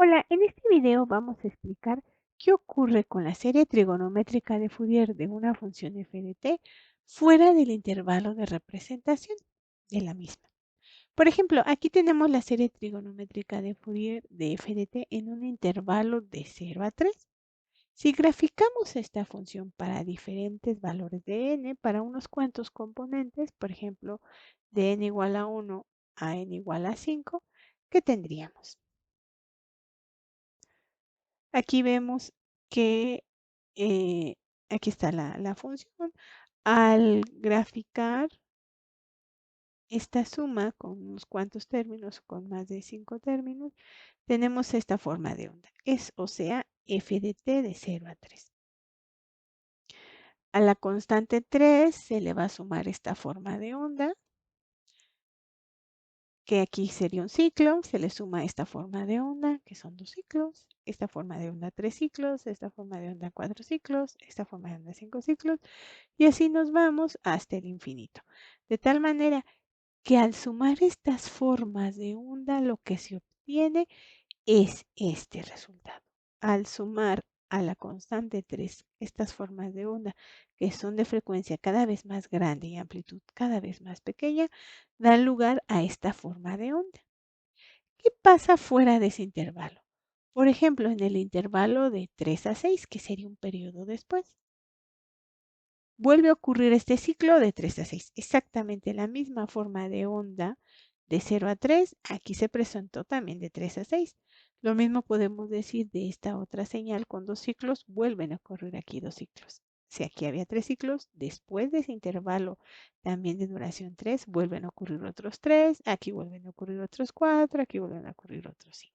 Hola, en este video vamos a explicar qué ocurre con la serie trigonométrica de Fourier de una función f de t fuera del intervalo de representación de la misma. Por ejemplo, aquí tenemos la serie trigonométrica de Fourier de f de t en un intervalo de 0 a 3. Si graficamos esta función para diferentes valores de n, para unos cuantos componentes, por ejemplo, de n igual a 1 a n igual a 5, ¿qué tendríamos? Aquí vemos que eh, aquí está la función. Al graficar esta suma con unos cuantos términos, con más de 5 términos, tenemos esta forma de onda. O sea, f de t de 0 a 3. A la constante 3 se le va a sumar esta forma de onda, que aquí sería un ciclo, se le suma esta forma de onda, que son 2 ciclos, esta forma de onda 3 ciclos, esta forma de onda 4 ciclos, esta forma de onda 5 ciclos, y así nos vamos hasta el infinito. De tal manera que al sumar estas formas de onda, lo que se obtiene es este resultado. Al sumar a la constante 3 estas formas de onda que son de frecuencia cada vez más grande y amplitud cada vez más pequeña, dan lugar a esta forma de onda. ¿Qué pasa fuera de ese intervalo? Por ejemplo, en el intervalo de 3 a 6, que sería un periodo después. Vuelve a ocurrir este ciclo de 3 a 6, exactamente la misma forma de onda de 0 a 3, aquí se presentó también de 3 a 6. Lo mismo podemos decir de esta otra señal con 2 ciclos, vuelven a ocurrir aquí 2 ciclos. Si aquí había 3 ciclos, después de ese intervalo también de duración 3, vuelven a ocurrir otros 3, aquí vuelven a ocurrir otros 4, aquí vuelven a ocurrir otros 5.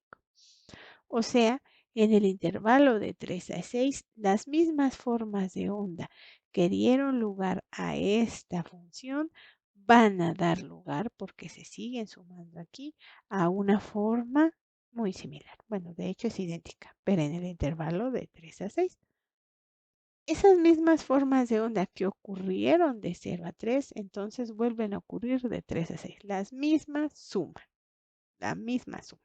O sea, en el intervalo de 3 a 6, las mismas formas de onda que dieron lugar a esta función van a dar lugar, porque se siguen sumando aquí, a una forma muy similar. Bueno, de hecho es idéntica, pero en el intervalo de 3 a 6. Esas mismas formas de onda que ocurrieron de 0 a 3, entonces vuelven a ocurrir de 3 a 6. Las mismas suman, la misma suma.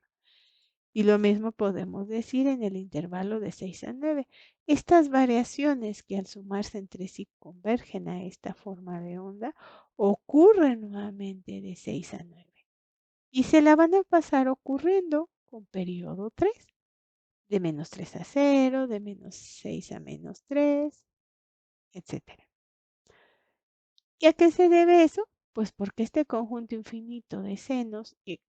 Y lo mismo podemos decir en el intervalo de 6 a 9. Estas variaciones que al sumarse entre sí convergen a esta forma de onda, ocurren nuevamente de 6 a 9. Y se la van a pasar ocurriendo con periodo 3, de menos 3 a 0, de menos 6 a menos 3, etc. ¿Y a qué se debe eso? Pues porque este conjunto infinito de senos que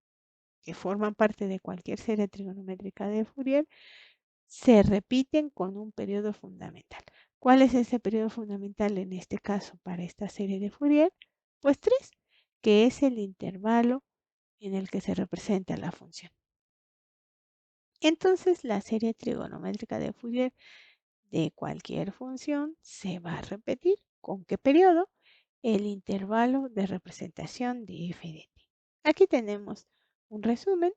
forman parte de cualquier serie trigonométrica de Fourier se repiten con un periodo fundamental. ¿Cuál es ese periodo fundamental en este caso para esta serie de Fourier? Pues 3, que es el intervalo en el que se representa la función. Entonces, la serie trigonométrica de Fourier de cualquier función se va a repetir. ¿Con qué periodo? El intervalo de representación de f de t. Aquí tenemos un resumen.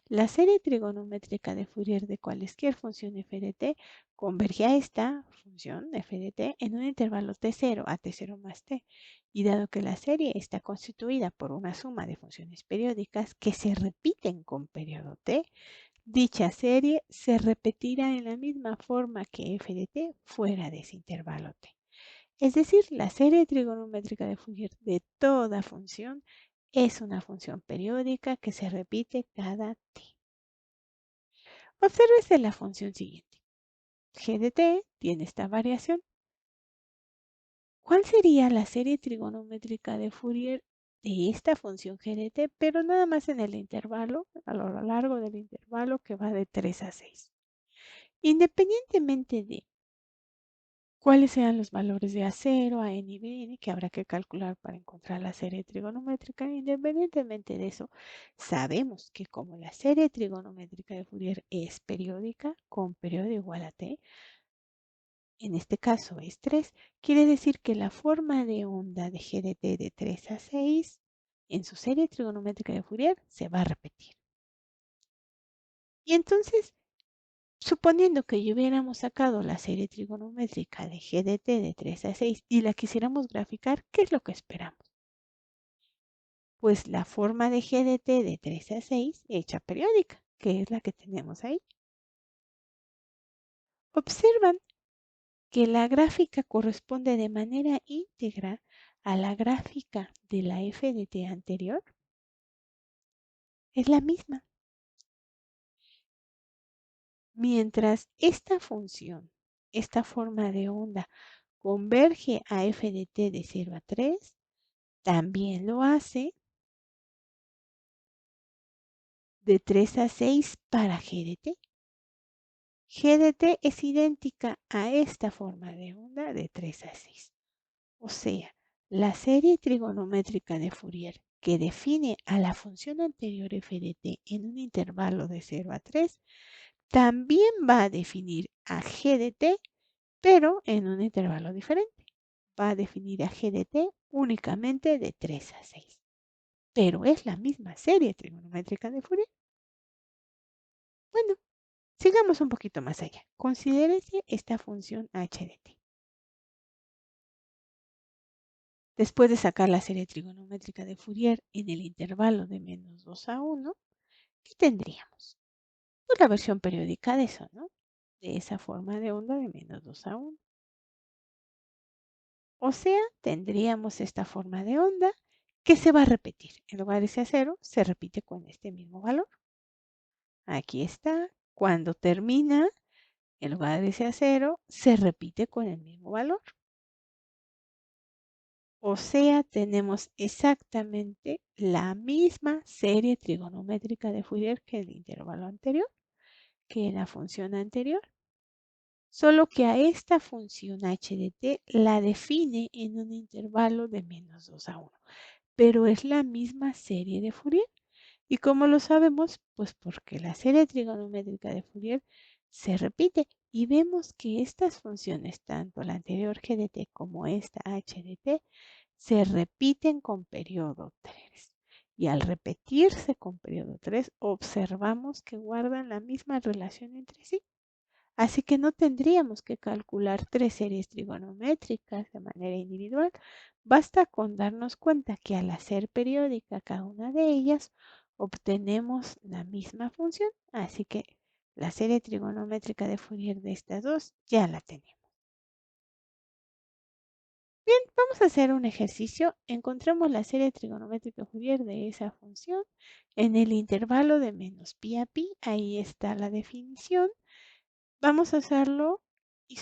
La serie trigonométrica de Fourier de cualquier función f de t converge a esta función f de t en un intervalo t0 a t0 más t. Y dado que la serie está constituida por una suma de funciones periódicas que se repiten con periodo t, dicha serie se repetirá en la misma forma que f de t fuera de ese intervalo t. Es decir, la serie trigonométrica de Fourier de toda función es una función periódica que se repite cada t. Obsérvese la función siguiente. G de t tiene esta variación. ¿Cuál sería la serie trigonométrica de Fourier de esta función g de t, pero nada más en el intervalo, a lo largo del intervalo que va de 3 a 6? Independientemente de cuáles sean los valores de A0, A n y Bn que habrá que calcular para encontrar la serie trigonométrica, independientemente de eso, sabemos que como la serie trigonométrica de Fourier es periódica, con periodo igual a t, en este caso es 3, quiere decir que la forma de onda de g de t de 3 a 6 en su serie trigonométrica de Fourier se va a repetir. Y entonces, suponiendo que ya hubiéramos sacado la serie trigonométrica de g de t de 3 a 6 y la quisiéramos graficar, ¿qué es lo que esperamos? Pues la forma de g de t de 3 a 6 hecha periódica, que es la que tenemos ahí. Observan que la gráfica corresponde de manera íntegra a la gráfica de la f de t anterior. Es la misma. Mientras esta función, esta forma de onda, converge a f de t de 0 a 3, también lo hace de 3 a 6 para g de t. G de t es idéntica a esta forma de onda de 3 a 6. O sea, la serie trigonométrica de Fourier que define a la función anterior f de t en un intervalo de 0 a 3, también va a definir a g de t, pero en un intervalo diferente. Va a definir a g de t únicamente de 3 a 6. Pero es la misma serie trigonométrica de Fourier. Bueno, sigamos un poquito más allá. Considérese esta función h de t. Después de sacar la serie trigonométrica de Fourier en el intervalo de menos 2 a 1, ¿qué tendríamos? Pues la versión periódica de eso, ¿no? De esa forma de onda de menos 2 a 1. O sea, tendríamos esta forma de onda que se va a repetir. En lugar de ser 0, se repite con este mismo valor. Aquí está. Cuando termina, en lugar de ser 0, se repite con el mismo valor. O sea, tenemos exactamente la misma serie trigonométrica de Fourier que el intervalo anterior, que la función anterior. Solo que a esta función h de t la define en un intervalo de menos 2 a 1. Pero es la misma serie de Fourier. ¿Y cómo lo sabemos? Pues porque la serie trigonométrica de Fourier se repite y vemos que estas funciones, tanto la anterior g de t como esta h de t, se repiten con periodo 3. Y al repetirse con periodo 3, observamos que guardan la misma relación entre sí. Así que no tendríamos que calcular 3 series trigonométricas de manera individual. Basta con darnos cuenta que al hacer periódica cada una de ellas, obtenemos la misma función. Así que la serie trigonométrica de Fourier de estas dos ya la tenemos. Bien, vamos a hacer un ejercicio. Encontremos la serie trigonométrica Fourier de esa función en el intervalo de menos pi a pi. Ahí está la definición. Vamos a hacerlo y